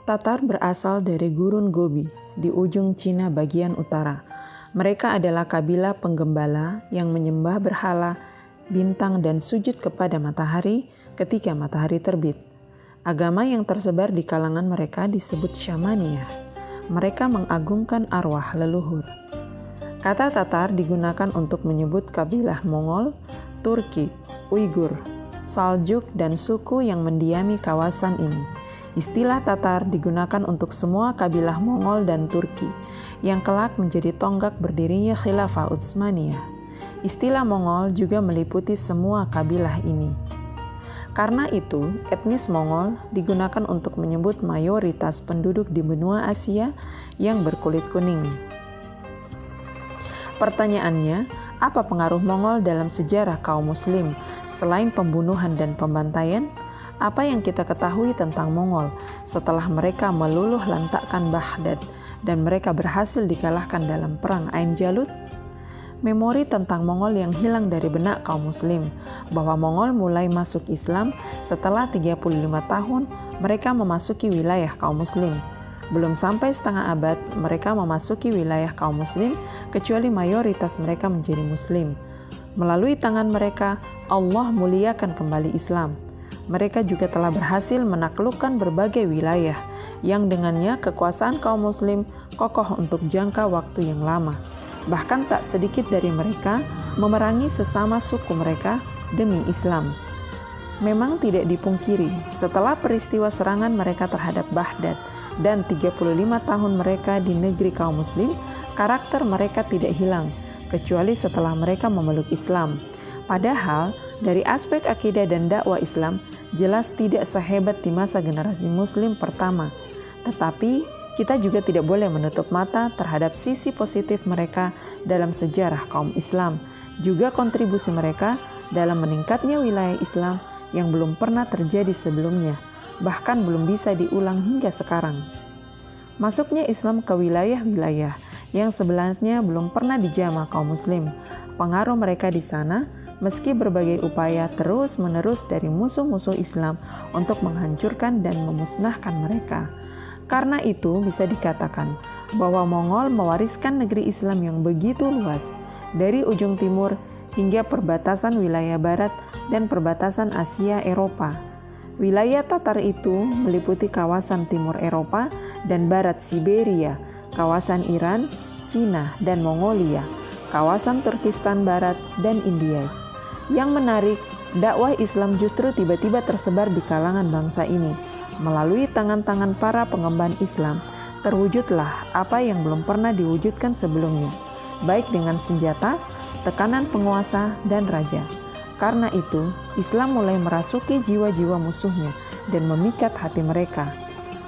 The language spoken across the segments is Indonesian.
Tatar berasal dari Gurun Gobi di ujung Cina bagian utara. Mereka adalah kabilah penggembala yang menyembah berhala, bintang dan sujud kepada matahari ketika matahari terbit. Agama yang tersebar di kalangan mereka disebut Syamaniyah. Mereka mengagungkan arwah leluhur. Kata Tatar digunakan untuk menyebut kabilah Mongol, Turki, Uighur, Saljuk, dan suku yang mendiami kawasan ini. Istilah Tatar digunakan untuk semua kabilah Mongol dan Turki yang kelak menjadi tonggak berdirinya Khilafah Utsmaniyah. Istilah Mongol juga meliputi semua kabilah ini. Karena itu, etnis Mongol digunakan untuk menyebut mayoritas penduduk di benua Asia yang berkulit kuning. Pertanyaannya, apa pengaruh Mongol dalam sejarah kaum Muslim selain pembunuhan dan pembantaian? Apa yang kita ketahui tentang Mongol setelah mereka meluluh lantakkan Baghdad dan mereka berhasil dikalahkan dalam perang Ain Jalut? Memori tentang Mongol yang hilang dari benak kaum Muslim, bahwa Mongol mulai masuk Islam setelah 35 tahun mereka memasuki wilayah kaum Muslim. Belum sampai setengah abad mereka memasuki wilayah kaum Muslim, kecuali mayoritas mereka menjadi Muslim. Melalui tangan mereka, Allah muliakan kembali Islam. Mereka juga telah berhasil menaklukkan berbagai wilayah yang dengannya kekuasaan kaum Muslim kokoh untuk jangka waktu yang lama. Bahkan tak sedikit dari mereka memerangi sesama suku mereka demi Islam. Memang tidak dipungkiri, setelah peristiwa serangan mereka terhadap Baghdad dan 35 tahun mereka di negeri kaum Muslim, karakter mereka tidak hilang, kecuali setelah mereka memeluk Islam. Padahal, dari aspek akidah dan dakwah Islam, jelas tidak sehebat di masa generasi Muslim pertama. Tetapi, kita juga tidak boleh menutup mata terhadap sisi positif mereka dalam sejarah kaum Islam, juga kontribusi mereka dalam meningkatnya wilayah Islam yang belum pernah terjadi sebelumnya, bahkan belum bisa diulang hingga sekarang. Masuknya Islam ke wilayah-wilayah yang sebenarnya belum pernah dijamah kaum Muslim. Pengaruh mereka di sana, meski berbagai upaya terus-menerus dari musuh-musuh Islam untuk menghancurkan dan memusnahkan mereka. Karena itu bisa dikatakan bahwa Mongol mewariskan negeri Islam yang begitu luas, dari ujung timur hingga perbatasan wilayah barat dan perbatasan Asia Eropa. Wilayah Tatar itu meliputi kawasan timur Eropa dan barat Siberia, kawasan Iran, Cina, dan Mongolia, kawasan Turkistan Barat, dan India. Yang menarik, dakwah Islam justru tiba-tiba tersebar di kalangan bangsa ini. Melalui tangan-tangan para pengemban Islam, terwujudlah apa yang belum pernah diwujudkan sebelumnya, baik dengan senjata, tekanan penguasa, dan raja. Karena itu, Islam mulai merasuki jiwa-jiwa musuhnya dan memikat hati mereka.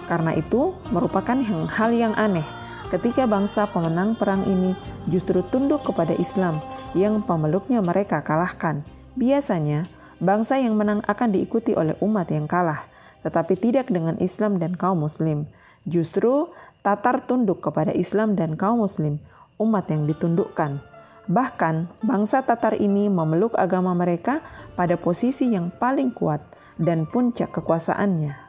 Karena itu, merupakan hal yang aneh ketika bangsa pemenang perang ini justru tunduk kepada Islam yang pemeluknya mereka kalahkan. Biasanya, bangsa yang menang akan diikuti oleh umat yang kalah, tetapi tidak dengan Islam dan kaum Muslim. Justru, Tatar tunduk kepada Islam dan kaum Muslim, umat yang ditundukkan. Bahkan, bangsa Tatar ini memeluk agama mereka pada posisi yang paling kuat dan puncak kekuasaannya.